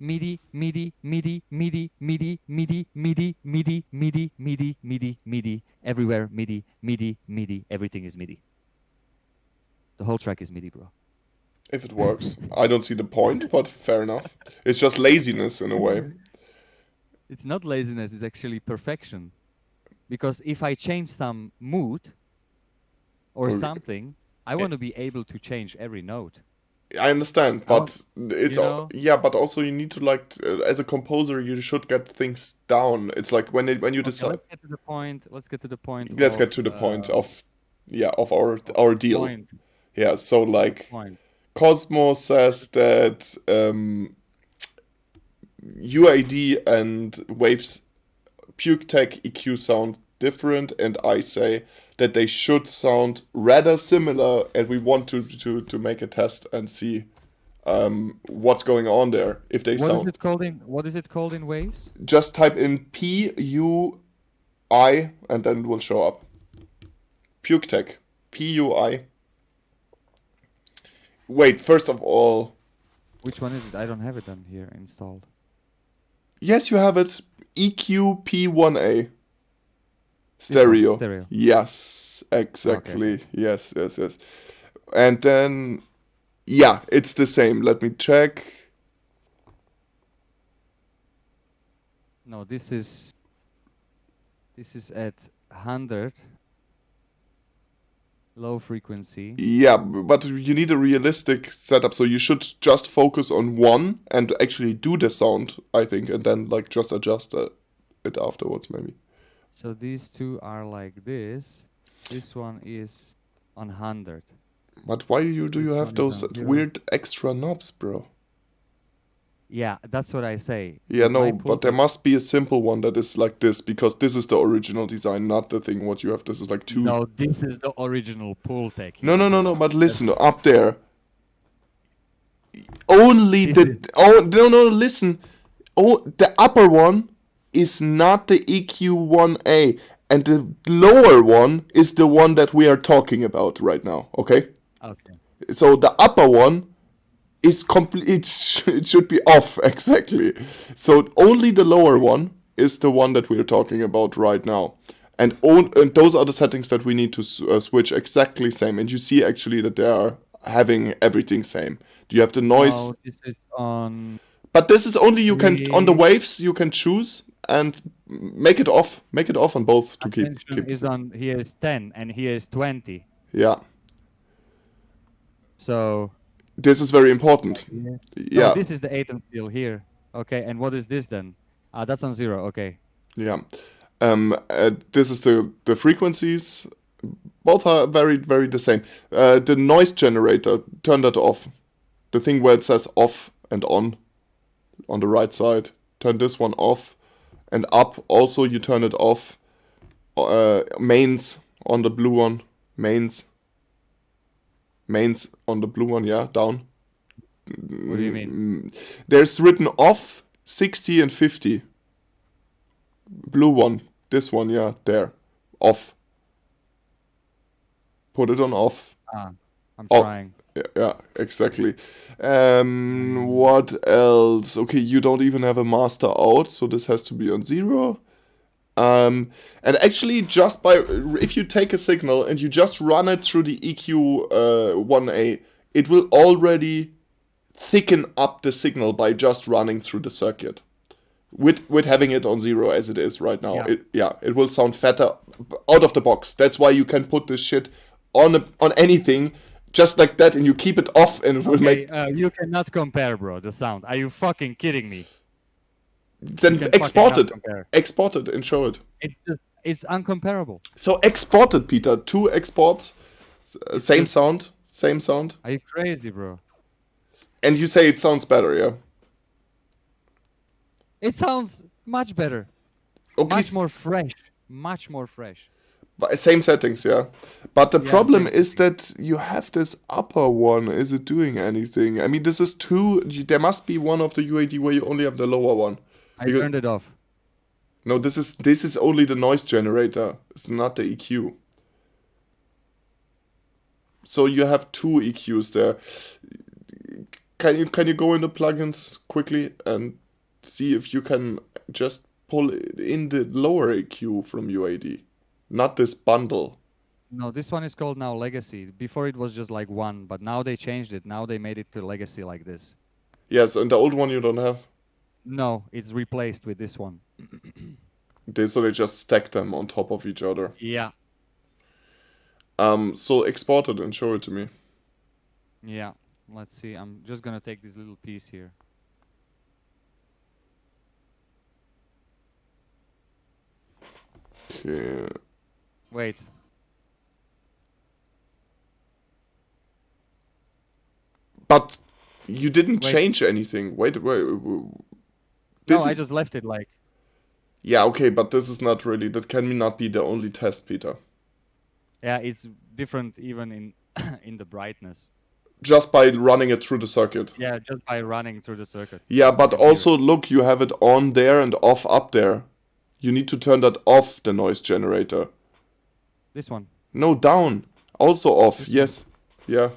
MIDI, MIDI, MIDI, MIDI, MIDI, MIDI, MIDI, MIDI, MIDI, MIDI, MIDI, MIDI, everywhere MIDI, MIDI, MIDI, everything is MIDI. The whole track is MIDI, bro. If it works. I don't see the point, but fair enough. It's just laziness in a way. It's not laziness, it's actually perfection. Because if I change some mood or something, I want to be able to change every note. I understand, but it's you know? yeah, but also you need to like as a composer you should get things down. It's like when you decide. Let's get to the point. Let's get to the point. Let's get to the point of our deal. Point. Yeah, so like Cosmo says that UAD and Waves Puke Tech EQ sound different, and I say that they should sound rather similar, and we want to make a test and see what's going on there. If they sound. What is it called in Waves? Just type in PUI and then it will show up. Puke Tech. PUI. Wait, first of all. Which one is it? I don't have it on here installed. Yes, you have it. EQ P1A. Stereo. Stereo. Yes, exactly. Okay. Yes. And then, yeah, it's the same. Let me check. No, this is at 100. Low frequency. Yeah, but you need a realistic setup, so you should just focus on one and actually do the sound, I think, and then like just adjust it afterwards, maybe. So these two are like this. This one is on 100. But why do you have those weird extra knobs, bro? Yeah, that's what I say. Yeah, no, but there must be a simple one that is like this, because this is the original design, not the thing what you have. This is like two. No, this is the original Pultec. No, but listen, up there. Only listen. Oh, the upper one is not the EQ1A, and the lower one is the one that we are talking about right now, okay? Okay. So the upper one is complete. It should be off, exactly. So only the lower one is the one that we're talking about right now, and those are the settings that we need to switch exactly same. And you see actually that they are having everything same. Do you have the noise? No, this is on. But this is only you can on the waves you can choose and make it off. Make it off on both to keep. Is on here is 10 and here is 20. Yeah. So. This is very important. Yeah. No, this is the 8th seal here. Okay, and what is this then? That's on 0. Okay. Yeah. This is the frequencies. Both are very, very the same. The noise generator, turn that off. The thing where it says off and on the right side. Turn this one off. And up, also you turn it off. Mains on the blue one. Mains on the blue one, yeah, down. What do you mean? There's written off 60 and 50. Blue one. This one, yeah, there. Off. Put it on off. I'm trying. Yeah, exactly. What else? Okay, you don't even have a master out, so this has to be on 0. And actually, just if you take a signal and you just run it through the EQ1A, it will already thicken up the signal by just running through the circuit. With having it on 0 as it is right now, it will sound fatter out of the box. That's why you can put this shit on anything just like that, and you keep it off, and it will make. You cannot compare, bro. The sound. Are you fucking kidding me? Then export it and show it. It's uncomparable. So export it, Peter. 2 exports, same sound. Are you crazy, bro? And you say it sounds better, yeah? It sounds much better. Okay. Much more fresh. But same settings, yeah? But the problem is that you have this upper one. Is it doing anything? I mean, this is 2. There must be one of the UAD where you only have the lower one. I turned it off. No, this is only the noise generator. It's not the EQ. So you have 2 EQs there. can you go into plugins quickly and see if you can just pull in the lower EQ from UAD, not this bundle. No, this one is called now Legacy. Before it was just like one, but now they changed it. Now they made it to Legacy like this. Yes, and the old one you don't have. No, it's replaced with this one. So they just stack them on top of each other. Yeah. So export it and show it to me. Yeah. Let's see. I'm just gonna take this little piece here. Okay. Wait. But you didn't Wait. change anything. Wait. No, I just left it like. Yeah, okay, but this is not really. That can not be the only test, Peter. Yeah, it's different even in in the brightness. Just by running it through the circuit. Yeah, just by running through the circuit. Yeah, but can hear also look, you have it on there and off up there. You need to turn that off, the noise generator. This one. No, down. Also off. This Yes. Yeah.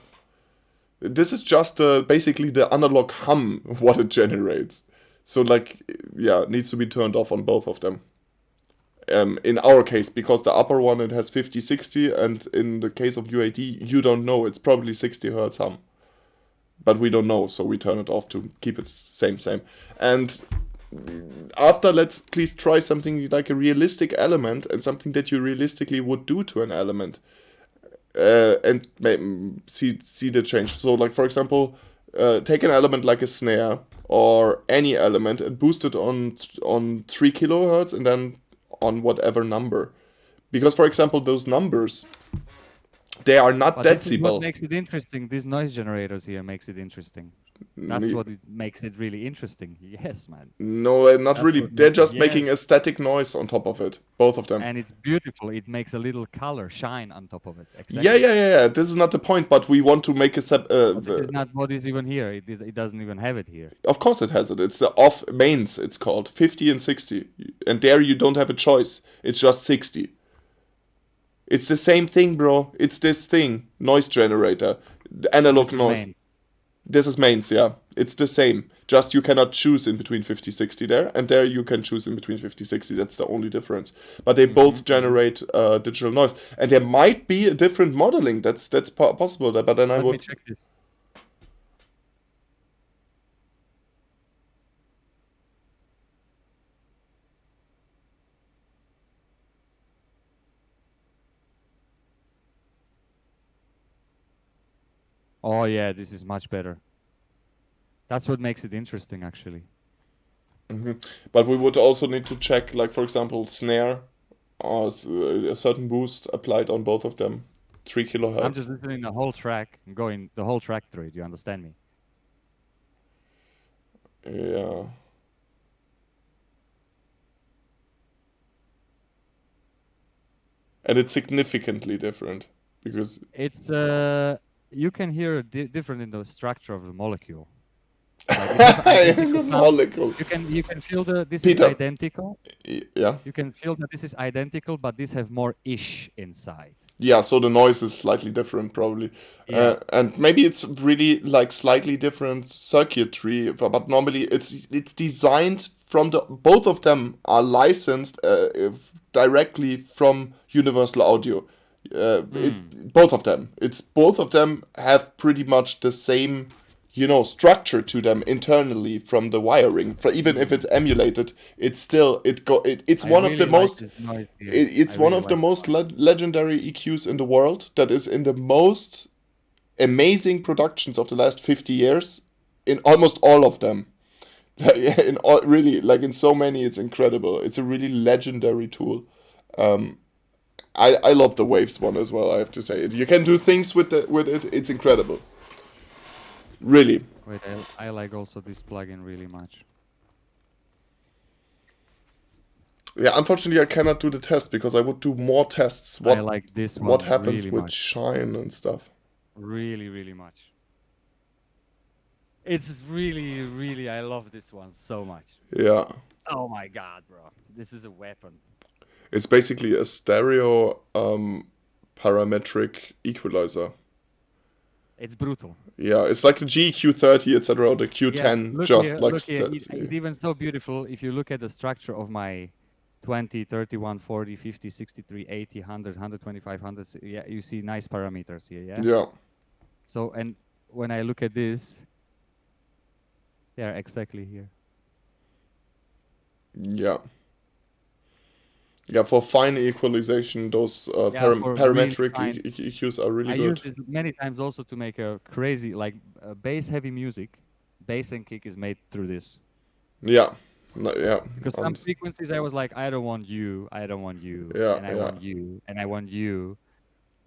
This is just basically the analog hum what it generates. So like, yeah, it needs to be turned off on both of them. In our case, because the upper one it has 50-60, and in the case of UAD, you don't know. It's probably 60 hertz hum, but we don't know, so we turn it off to keep it same. And after, let's please try something like a realistic element and something that you realistically would do to an element, and see the change. So, like for example, take an element like a snare or any element and boost it on 3 kilohertz and then on whatever number, because for example those numbers, they are not But this is what decibel. makes it interesting. These noise generators here makes it interesting. That's what it makes it really interesting. Yes, man. No, not That's really. what They're makes just it, making yes. a static noise on top of it, both of them. And it's beautiful. It makes a little color shine on top of it. Exactly. Yeah. This is not the point, but we want to make a But this is not what is even here. It doesn't even have it here. Of course it has it. It's the off mains, it's called 50 and 60. And there you don't have a choice. It's just 60. It's the same thing, bro. It's this thing, noise generator, the analog This is noise. main. This is mains, yeah. It's the same. Just you cannot choose in between 50-60 there, and there you can choose in between 50-60. That's the only difference. But they both generate digital noise. And there might be a different modeling. That's possible, but then I Let me would... check this. Oh yeah, this is much better. That's what makes it interesting, actually. But we would also need to check, like for example, snare or a certain boost applied on both of them. 3 kilohertz. I'm just listening the whole track, going the whole track through it. You understand me? Yeah. And it's significantly different because It's you can hear different in the structure of the molecule. Like it has identical sound. molecule. You can feel this Peter. is identical. Yeah. You can feel that this is identical, but these have more ish inside. Yeah, so the noise is slightly different, probably. Yeah. And maybe it's really like slightly different circuitry, but normally it's designed from both of them are licensed directly from Universal Audio. Both of them. Both of them have pretty much the same, structure to them internally from the wiring. Even if it's emulated, it's still it's one of the most it's one of the most legendary EQs in the world that is in the most amazing productions of the last 50 years in almost all of them. Really, like in so many, it's incredible. It's a really legendary tool. I love the Waves one as well, I have to say. You can do things with it. It's incredible. Really. Wait, I like also this plugin really much. Yeah, unfortunately I cannot do the test because I would do more tests. I like this one. What happens really with much. shine and stuff. Really, really much. It's really, really, I love this one so much. Yeah. Oh my god, bro. This is a weapon. It's basically a stereo parametric equalizer. It's brutal. Yeah, it's like the GQ30, etc., or the Yeah, Q10, just like look here. It's even so beautiful. If you look at the structure of my 20, 31, 40, 50, 63, 80, 100, 125, 100, yeah, you see nice parameters here, yeah? Yeah. So, and when I look at this, they are exactly here. Yeah. Yeah, for fine equalization, those Yeah, for really parametric fine. EQs are really I good. use this many times also to make a crazy, like bass heavy music. Bass and kick is made through this. Yeah. No, yeah. Because some frequencies I was like, I don't want you, I don't want you, Yeah, and I yeah. want you, and I want you.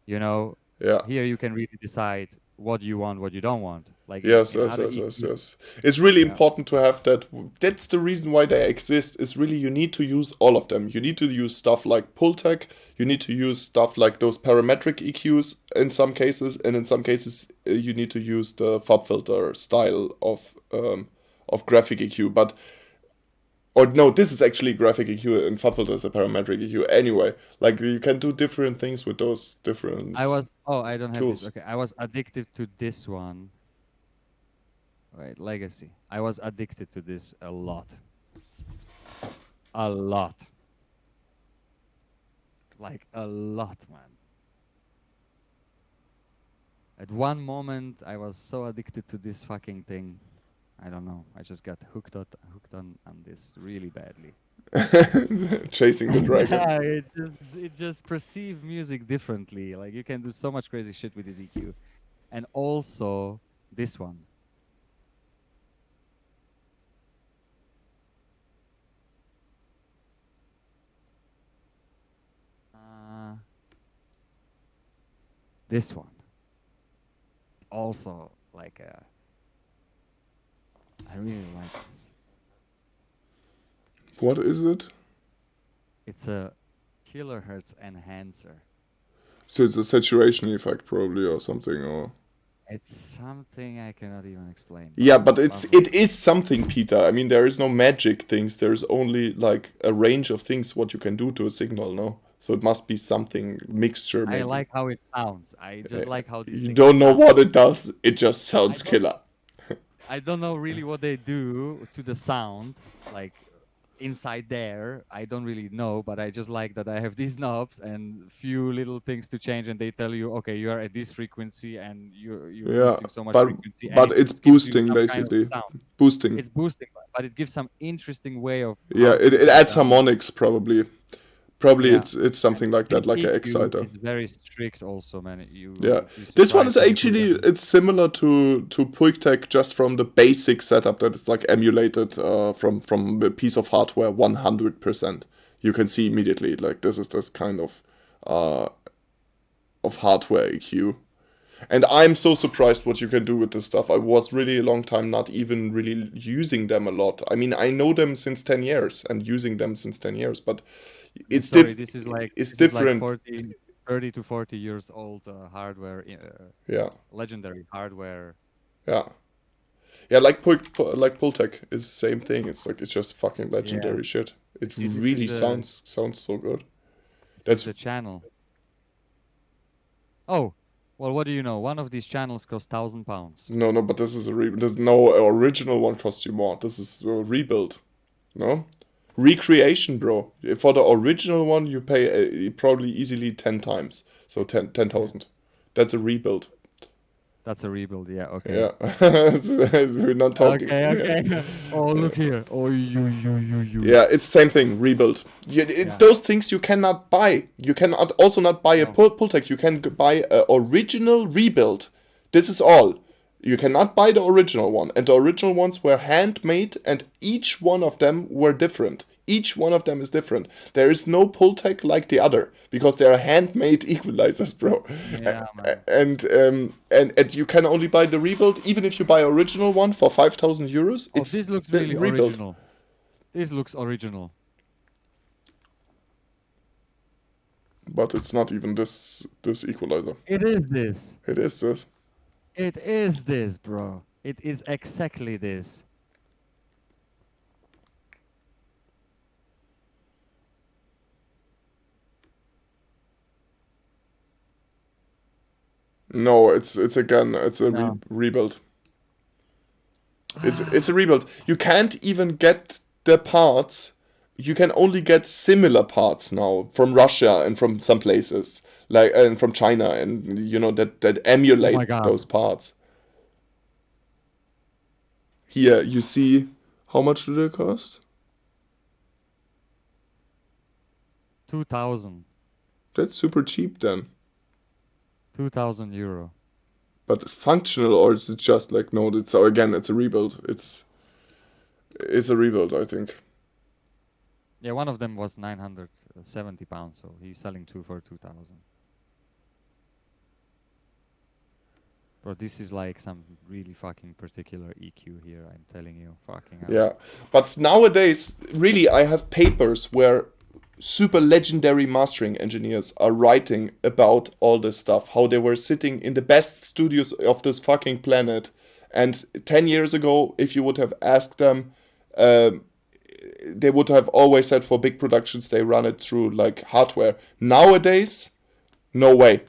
You know, Yeah. here you can really decide what you want, what you don't want. Like Yes, in yes, other yes, yes, EQs, yes. It's really yeah. important to have that. That's the reason why they exist. Is really you need to use all of them. You need to use stuff like Pultec. You need to use stuff like those parametric EQs in some cases, and in some cases you need to use the FOB filter style of graphic EQ. But or no, this is actually graphic EQ, and FOB filter is a parametric EQ. Anyway, like you can do different things with those different I don't have this. tools. Okay, I was addicted to this one. Right, Legacy. I was addicted to this a lot. A lot. Like a lot, man. At one moment, I was so addicted to this fucking thing. I don't know. I just got hooked on this really badly. Chasing the dragon. Yeah, it just perceive music differently. Like you can do so much crazy shit with this EQ, and also this one. This one. Also like a. I really like this. What is it? It's a kilohertz enhancer. So it's a saturation effect probably or something or It's something I cannot even explain. yeah, but it is something, Peter. I mean, there is no magic things. There's only like a range of things what you can do to a signal, no? So it must be something mixture maybe. I like how it sounds. I just like how these You things don't know sound. what it does. It just sounds killer. I don't know really what they do to the sound, like inside there. I don't really know, but I just like that I have these knobs and few little things to change, and they tell you, okay, you are at this frequency and you're Yeah, boosting so much but frequency, and but it it's just gives you boosting some kind of basically. sound. Boosting. It's boosting, but it gives some interesting way of Yeah, how things it are adds done. harmonics probably. Probably Yeah. it's something like that, This like an EQ exciter. is very strict also, man. You Yeah, would be this one is surprised when you put it actually on. it's similar to PuigTech just from the basic setup that it's like emulated from a piece of hardware 100%. You can see immediately like this is this kind uh, of hardware EQ. And I'm so surprised what you can do with this stuff. I was really a long time not even really using them a lot. I mean, I know them since 10 years and using them since 10 years, but it's Sorry, it's this is like different. 30 to 40 years old hardware, Yeah. legendary hardware. Yeah. Yeah, like Pultec is the same thing. It's like it's just fucking Yeah. legendary shit. It See, really sounds so good. this is the channel. Oh, well, what do you know? One of these channels costs £1,000. No, but this is there's no original one costs you more. This is a rebuild. No? Recreation, bro. For the original one you pay probably easily 10 times. So 10,000. That's a rebuild. That's a rebuild. Yeah. Okay. Yeah. We're not talking. Okay. Oh, look here. Oh, you. Yeah, it's the same thing, rebuild. Yeah. Those things you cannot buy. You cannot also not buy a No. Pultec. You can buy an original rebuild. This is all. You cannot buy the original one. And the original ones were handmade and each one of them were different. Each one of them is different. There is no Pultec like the other because they are handmade equalizers, bro. Yeah, man. And you can only buy the rebuild even if you buy original one for 5,000 euros. Oh, It's this looks the really rebuild. original. This looks original. But it's not even this equalizer. It is this. It is this. It is this, bro. It is exactly this. No, it's again, it's a No. rebuild. It's a rebuild. You can't even get the parts. You can only get similar parts now from Russia and from some places, like and from China, and you know that Oh my emulate God. those parts. Here you see how much do they cost? 2,000. That's super cheap then. 2,000 euro. But functional, or is it just like no? It's again, it's a rebuild. It's a rebuild, I think. Yeah, one of them was 970 pounds, so he's selling two for 2,000. Bro, this is like some really fucking particular EQ here, I'm telling you. Fucking hell. Yeah, but nowadays, really, I have papers where super legendary mastering engineers are writing about all this stuff, how they were sitting in the best studios of this fucking planet. And 10 years ago, if you would have asked them, um, they would have always said for big productions they run it through like hardware. Nowadays, no way.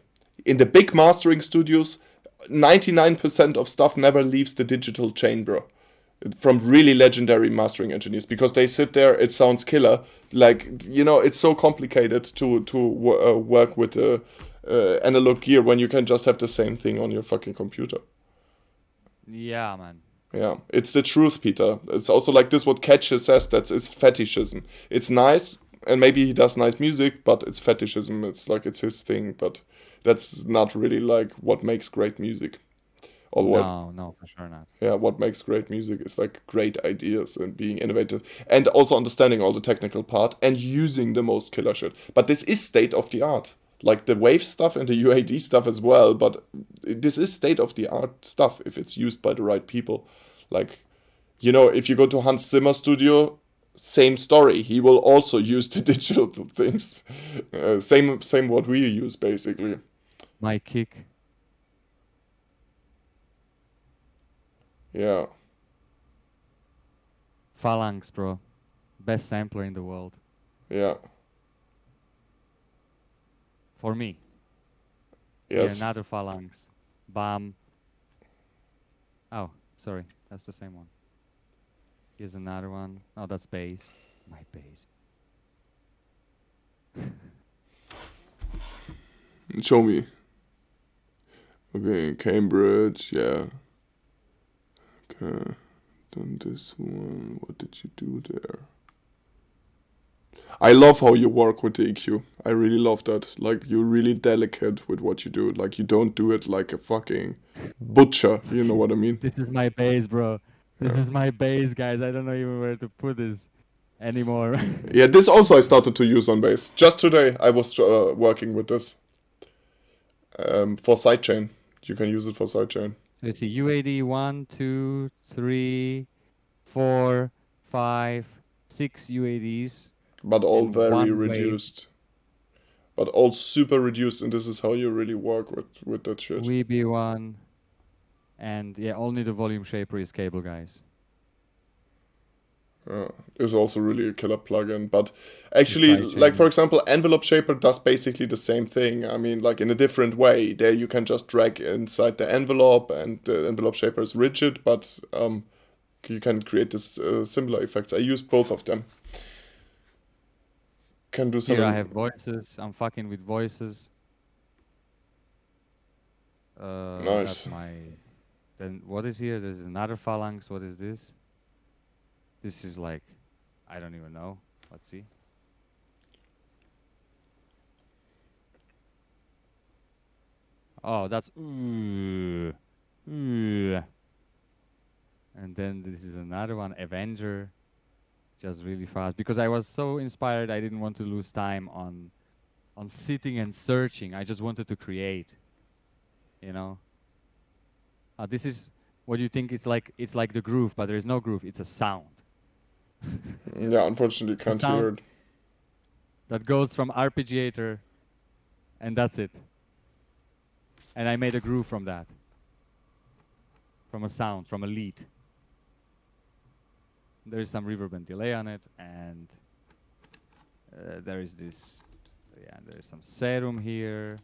In the big mastering studios, 99% of stuff never leaves the digital chain, bro. From really legendary mastering engineers, because they sit there, it sounds killer. Like, you know, it's so complicated to work with analog gear when you can just have the same thing on your fucking computer. Yeah, man. Yeah, it's the truth, Peter. It's also like this what Ketcher says, that's it's fetishism. It's nice, and maybe he does nice music, but it's fetishism. It's like it's his thing, but that's not really like what makes great music. Or what, No, no, for sure not. yeah, what makes great music is like great ideas and being innovative and also understanding all the technical part and using the most killer shit. But this is state of the art. Like the wave stuff and the UAD stuff as well, but this is state of the art stuff if it's used by the right people. Like, you know, if you go to Hans Zimmer studio, same story. He will also use the digital things. Same what we use basically. My kick. Yeah. Phalanx, bro. Best sampler in the world. Yeah. For me. Here, Yes. another Phalanx. Bam. Oh, sorry. That's the same one. Here's another one. Oh, that's bass. My bass. Show me. Okay, Cambridge, yeah. Okay, then this one. What did you do there? I love how you work with the EQ. I really love that. Like, you're really delicate with what you do. Like, you don't do it like a fucking butcher. You know what I mean? This is my bass, bro. This Yeah. is my bass, guys. I don't know even where to put this anymore. Yeah, this also I started to use on bass. Just today I was working with this for sidechain. You can use it for sidechain. So you see UAD 1, 2, 3, 4, 5, 6 UADs But all and very one wave. reduced. But all super reduced, and this is how you really work with that shit. VB1. And yeah, only the volume shaper is cable, guys. Is also really a killer plugin. But actually, Sidechain, like for yeah. example, Envelope Shaper does basically the same thing. I mean, like in a different way. There you can just drag inside the envelope, and the Envelope Shaper is rigid, but you can create this similar effects. I use both of them. Can do Here I some. have voices. I'm fucking with voices. That's Nice. my. Then what is here? There's another phalanx. What is this? This is like, I don't even know. Let's see. Oh, that's and then this is another one, Avenger, just really fast because I was so inspired. I didn't want to lose time on sitting and searching. I just wanted to create. You know. This is what you think it's like. It's like the groove, but there is no groove. It's a sound. Yeah, unfortunately, It's a can't hear sound it. that goes from arpeggiator, and that's it. And I made a groove from that. From a sound, from a lead. There is some reverb and delay on it, and there is this, yeah, there is some serum here.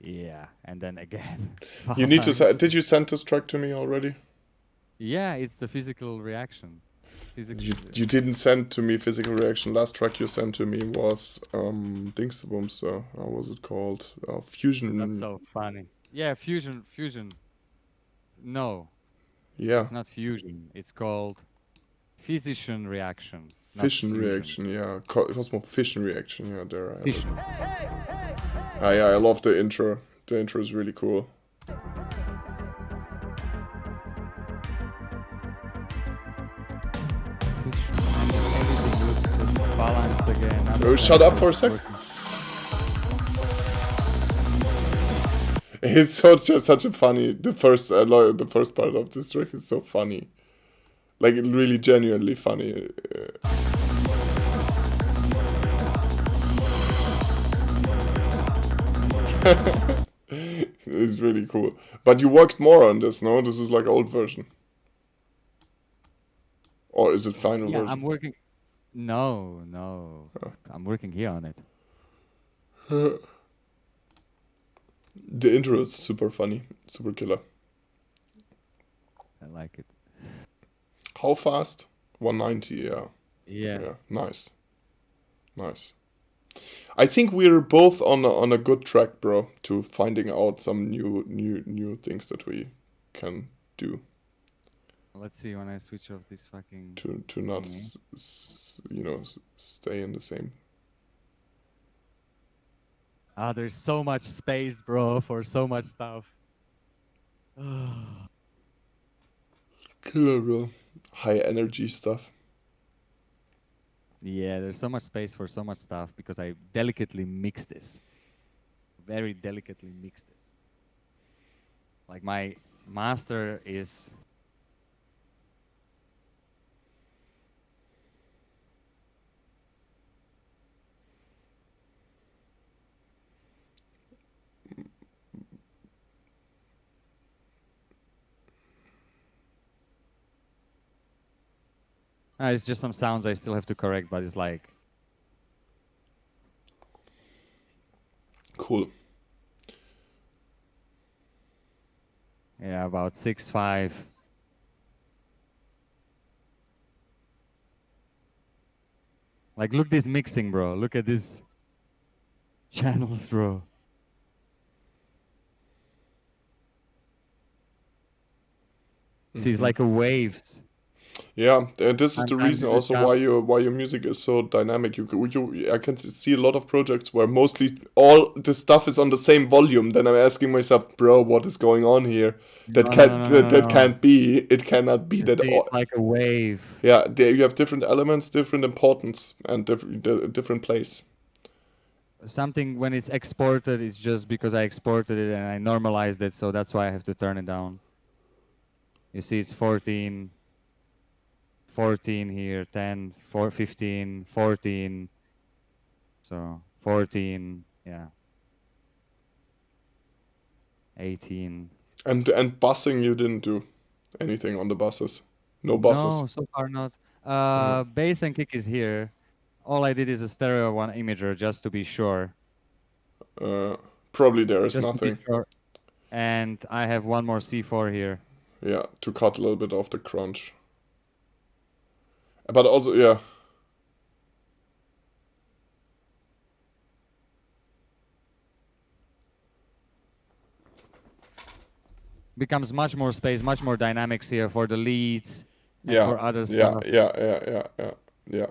Yeah, and then again. You need to Phalanx. did you send this track to me already? Yeah, it's the physical reaction. Physical. You didn't send to me physical reaction. Last track you sent to me was Dingsbums. How was it called? That's Fusion. so funny. Yeah, fusion. Fusion. No, Yeah, it's not fusion. It's called physician reaction, not fission fusion. reaction. Yeah, Cosmo fission reaction. Yeah, there I have it. Fission. Ah, yeah, I love the intro. The intro is really cool. Fission. And everything looks just balanced again. Oh, shut up for a Undersamples sec. working. It's such a funny. The first part of this track is so funny, like really genuinely funny. It's really cool. But you worked more on this, no? This is like old version, or is it final Yeah, I'm version? working. No, no. I'm working here on it. The intro is super funny, super killer. I like it. How fast? 190. Yeah, Yeah. yeah, nice, nice. I think we're both on a good track, bro, to finding out some new things that we can do Let's see when I switch off this fucking to not thingy. stay in the same. Ah, there's so much space, bro, for so much stuff. Killer, bro. High energy stuff. Yeah, there's so much space for so much stuff because I delicately mix this. Very delicately mix this. Like my master is it's just some sounds I still have to correct, but it's like Cool. yeah, about 6.5. Like look this mixing, bro. Look at this channels, bro. See, it's like a waves. Yeah, this is the Sometimes reason in the also jump. why your music is so dynamic. I can see a lot of projects where mostly all the stuff is on the same volume. Then I'm asking myself, bro, what is going on here? No, no, no, no, no, That no. can't be. It cannot be You that see, all. it's like a wave. Yeah, there you have different elements, different importance, and different place. Something when it's exported, it's just because I exported it and I normalized it, so that's why I have to turn it down. You see, it's 14, 14 here, 10, 4, 15, 14. So 14, yeah, 18. And bussing, you didn't do anything on the buses. No buses. No, so far not. Uh, Bass and kick is here. All I did is a stereo one imager just to be sure. uh, probably there is Just to be nothing. sure. And I have one more C4 here. Yeah, to cut a little bit of the crunch. But also, yeah, Becomes much more space, much more dynamics here for the leads and yeah, for other yeah, stuff. yeah.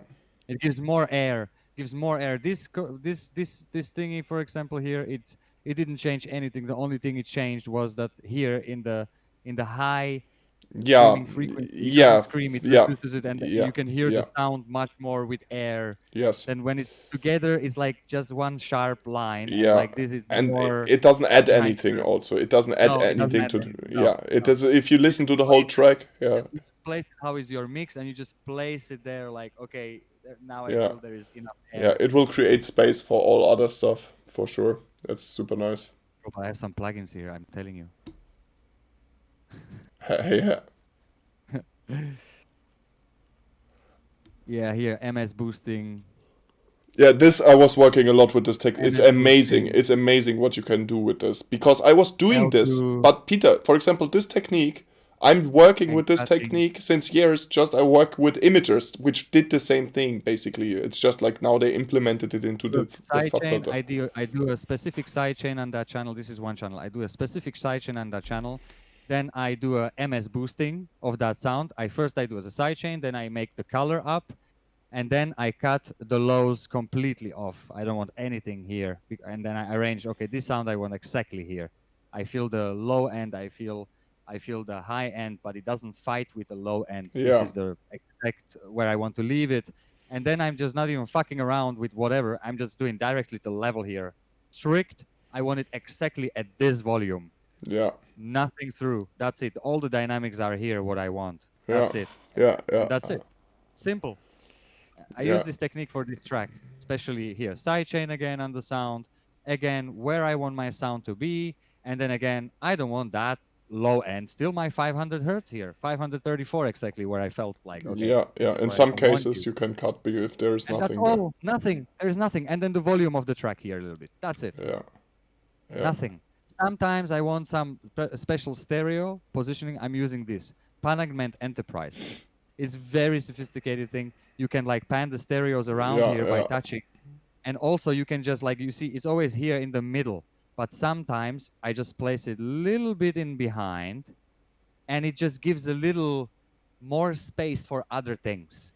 It gives more air. Gives more air. This thingy, for example, here, it didn't change anything. The only thing it changed was that here in the high Yeah, screaming frequency, it doesn't yeah, scream, it yeah, reduces it, and yeah, you can hear the yeah. sound much more with air. Yes, Then when it's together, it's like just one sharp line, and yeah. like this is And more it doesn't add behind anything. the. Also, it doesn't add No, it doesn't anything add to. anything. No, Yeah, it no. does. If you You listen to just the whole place it. track, yeah, You just place it. How is your mix? And you just place it there. Like, okay, now I yeah, feel there is enough yeah. air. It will create space for all other stuff for sure. That's super nice. Bro, I have some plugins here. I'm telling you. Yeah, Yeah, here MS boosting. Yeah, this I was working a lot with this tech. and It's then do amazing. things. It's amazing what you can do with this because I was doing I'll this. do But Peter, for example, this technique, I'm working and with this cutting. technique since years. Just I work with imagers, which did the same thing basically. It's just like now they implemented it into Look, the FUB sidechain, filter. I do a specific sidechain on that channel. This is one channel. I do a specific sidechain on that channel. Then I do a MS boosting of that sound. I do as a sidechain, then I make the color up, and then I cut the lows completely off. I don't want anything here. And then I arrange, okay, this sound I want exactly here. I feel the low end, I feel the high end, but it doesn't fight with the low end. This Yeah, is the exact where I want to leave it. And then I'm just not even fucking around with whatever. I'm just doing directly the level here. Strict, I want it exactly at this volume. yeah, Nothing through. That's it. All the dynamics are here, what I want. yeah, That's it. yeah, And yeah, that's it. Simple. I use yeah, this technique for this track, especially here. Sidechain again on the sound, again where I want my sound to be, and then again I don't want that low end. Still my 500 hertz here, 534 exactly where I felt like okay, yeah, this yeah. is In where I some don't want cases you, you can cut if there is and that's nothing there. all. Nothing. There's nothing, and then the volume of the track here a little bit. That's it. Yeah, yeah, Nothing. Sometimes I want some special stereo positioning. I'm using this Panagment Enterprise. It's very sophisticated thing. You can like pan the stereos around yeah, here by yeah, touching, and also you can just like you see it's always here in the middle. But sometimes I just place it a little bit in behind, and it just gives a little more space for other things.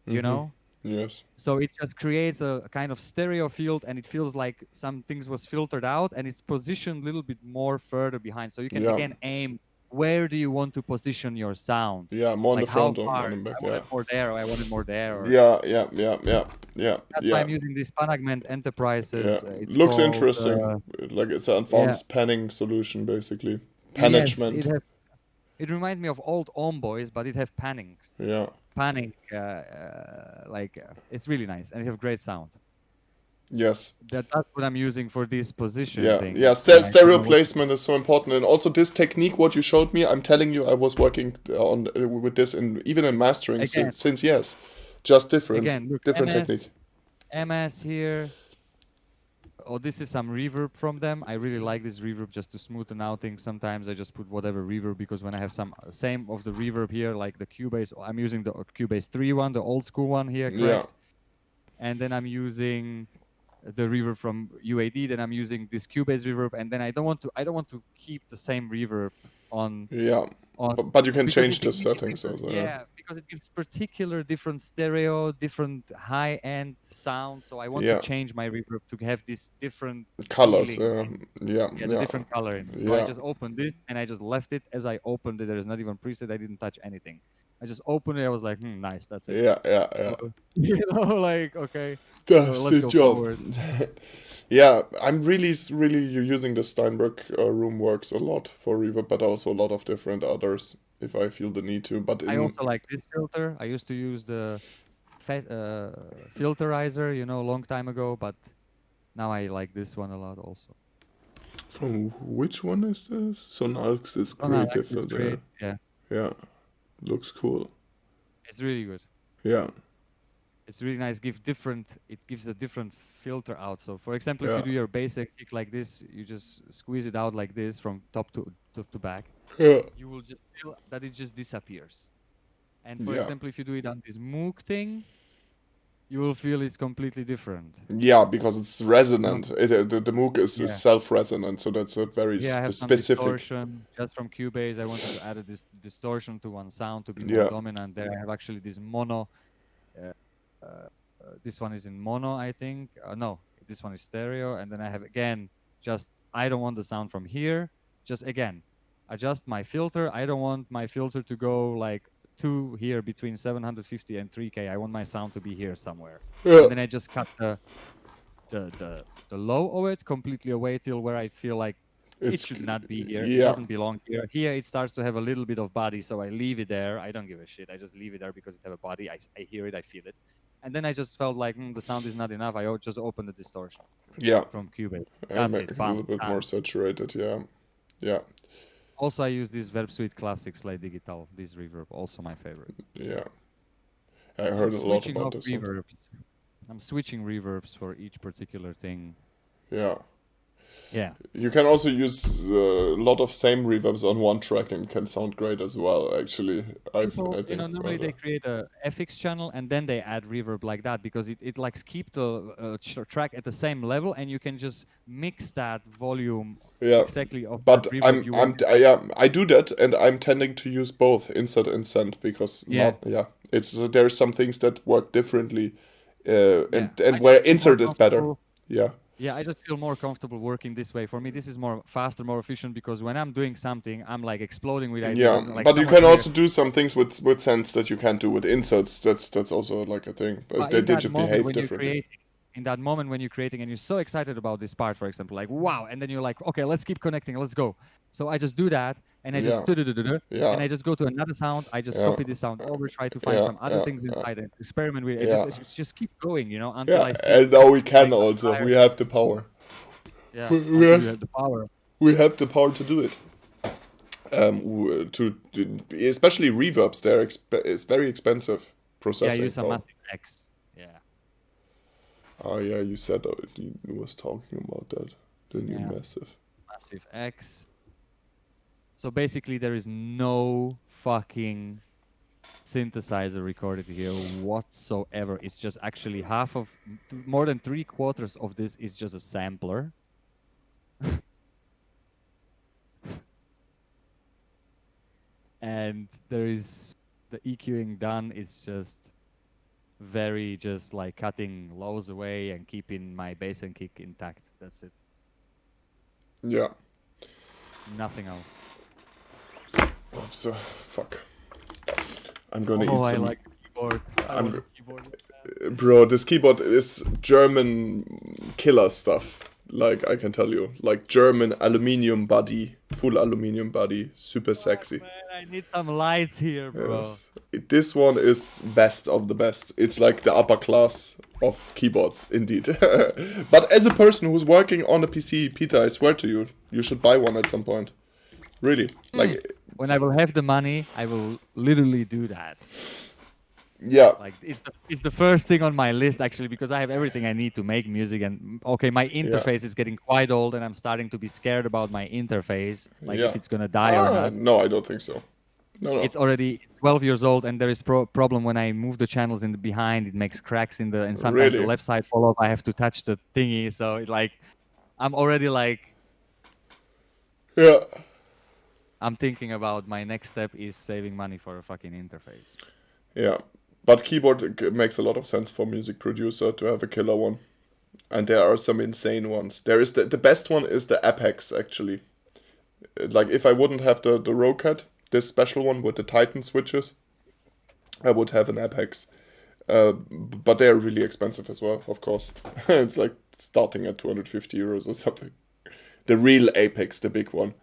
You know, yes, so it just creates a kind of stereo field, and it feels like some things was filtered out, and it's positioned a little bit more further behind. So you can yeah, again aim where do you want to position your sound, yeah. More in the like how front or far. more in the back. I want Yeah, it more there, or I want it more there, or yeah, yeah, yeah, yeah, yeah, that's why yeah. I'm using this Panagment Yeah, Enterprises. It's looks called interesting. Like it's an yeah, advanced panning solution, basically. yes. Panagement. It reminds me of old Boys, but it have pannings, Yeah, panning. It's really nice, and it have great sound. yes. That's what I'm using for this position Yeah, yeah. things when I don't Stereo know what to placement is so important, and also this technique, what you showed me. I'm telling you, I was working on with this in even in mastering again. since yes, just Again, look, different technique. MS here. Oh, this is some reverb from them. I really like this reverb just to smoothen out things. Sometimes I just put whatever reverb because when I have some same of the reverb here, like the Cubase, I'm using the Cubase 3 one, the old school one here, Yeah, correct? And then I'm using the reverb from UAD. Then I'm using this Cubase reverb, and then I don't want to keep the same reverb on yeah. on But you can because change the settings also. Yeah, yeah, because it gives particular different stereo, different high end sound. So I want to yeah. change my reverb to have this different Colors. feeling in Yeah, yeah, the yeah, different color in it. So I yeah, just opened this and I just left it as I opened it. There is not even preset. I didn't touch anything. I just opened it. I was like, nice, that's it. yeah, yeah, So, yeah. like okay, so That's let's the go job. forward. Yeah, I'm really using the Steinberg room works a lot for reverb, but also a lot of different others if I feel the need to. But I in also like this filter. I used to use the filterizer, a long time ago, but now I like this one a lot also. from which one is this? Sonalx is Oh no, creative Access for the Create. Yeah, yeah, looks cool. it's really good. Yeah, It's really nice. It gives a different filter out. So, for example, if you yeah, do your basic kick like this, you just squeeze it out like this from top to back. yeah, You will just feel that it just disappears. And for yeah. example, if you do it on this Moog thing, you will feel it's completely different. Yeah, because it's No. resonant. The Moog is Yeah. self-resonant, so that's a very Here I have some specific. distortion just from Cubase. I wanted to add this distortion to one sound to be more Yeah, dominant. There I have actually this mono. Uh, this one is in mono, I think. No, this one is stereo. And then I have again, just I don't want the sound from here. Just again, adjust my filter. I don't want my filter to go like two here between 750 and 3K. I want my sound to be here somewhere. yeah. And then I just cut the low of it completely away till where I feel like it It's should not be here. It yeah, doesn't belong here. Here it starts to have a little bit of body, so I leave it there. I don't give a shit. I just leave it there because it have a body. I hear it, I feel it. And then I just felt like the sound is not enough. Just opened the distortion yeah. from Cubase. And That's make it. it a little Bam. bit more Done. saturated. Yeah, yeah, Also, I use this Verb Suite Classic Slide Digital. This reverb, also my favorite. yeah. I I'm heard a lot switching about off this one. reverbs. I'm switching reverbs for each particular thing. Yeah. Yeah. You can also use a lot of same reverbs on one track and can sound great as well, actually. I People, think. normally they create a FX channel and then they add reverb like that because it like keep the track at the same level and you can just mix that volume Yeah. exactly of that But reverb you want. yeah, I do that, and I'm tending to use both insert and send because Yeah, it's there's some things that work differently, yeah. and I just where feel more insert is better. comfortable. Yeah, Yeah, I just feel more comfortable working this way. For me, this is more faster, more efficient because when I'm doing something, I'm like exploding with ideas yeah. and like But you someone can can hear. also do some things with sends that you can't do with inserts. That's also like a thing. But But they in did that just moment behave when you're differently. creating, in that moment when you're creating and you're so excited about this part, for example, like wow, and then you're like, okay, let's keep connecting, let's go. So I just do that, and I just Yeah, do-do-do-do-do, yeah, and I just go to another sound. I just yeah, copy this sound over, try to find yeah, some other yeah, things yeah, inside and experiment with it. yeah. It's just keep going, until Yeah, I see and now we can like a also. fire. We have the power. Yeah, We until you have, have the power. we have the power to do it. Especially reverbs, it's very expensive Yeah, processing use a power. massive X. Yeah, Oh yeah, you said you was talking about that. The new yeah, massive. massive X. So basically, there is no fucking synthesizer recorded here whatsoever. It's just actually more than 3/4 of this is just a sampler. And there is the EQing done. It's just just like cutting lows away and keeping my bass and kick intact. That's it. Yeah. Nothing else. So fuck. I'm gonna Oh, eat I some. like the keyboard. I I'm, want a keyboard with bro. This keyboard is German killer stuff. Like I can tell you, like German aluminium body, full aluminium body, super Fuck, sexy. man, I need some lights here, bro. Yes. This one is best of the best. It's like the upper class of keyboards, indeed. But as a person who's working on a PC, Peter, I swear to you, you should buy one at some point. Really. Like, When I will have the money, I will literally do that. yeah. Like it's the first thing on my list actually because I have everything I need to make music and okay, my Yeah. interface is getting quite old and I'm starting to be scared about my interface, like if Yeah. it's gonna die or not. No, I don't think so. No. It's already 12 years old and there is problem when I move the channels in the behind, it makes cracks and sometimes the Really. left side fall off. I have to touch the thingy, so I'm already like Yeah. I'm thinking about my next step is saving money for a fucking interface. Yeah. But keyboard makes a lot of sense for music producer to have a killer one. And there are some insane ones. There is the best one is the Apex actually. Like if I wouldn't have the Rocat, this special one with the Titan switches, I would have an Apex. But they're really expensive as well, of course. It's like starting at 250 euros or something. The real Apex, the big one.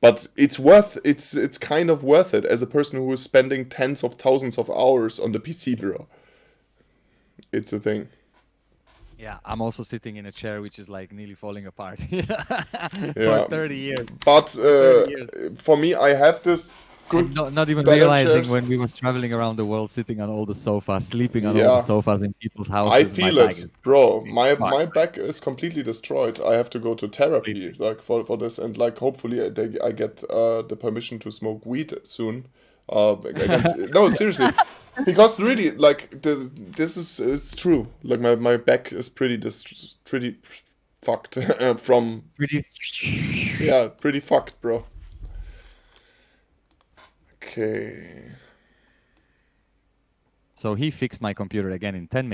But it's kind of worth it as a person who is spending tens of thousands of hours on the PC, bro. It's a thing. Yeah, I'm also sitting in a chair which is like nearly falling apart for Yeah. 30 years. But For 30 years. for me, I have this good And not even better realizing chairs. when we was traveling around the world, sitting on all the sofas, sleeping on all the Yeah, sofas in people's I houses, my feel back it, is bro. fucking fucked. My back is completely destroyed. I have to go to therapy Completely. like for this, and like hopefully I get the permission to smoke weed soon. Against no, seriously, because really like this is it's true. Like my back is pretty fucked from Pretty. yeah, pretty fucked, bro. Okay. So he fixed my computer again in 10 minutes.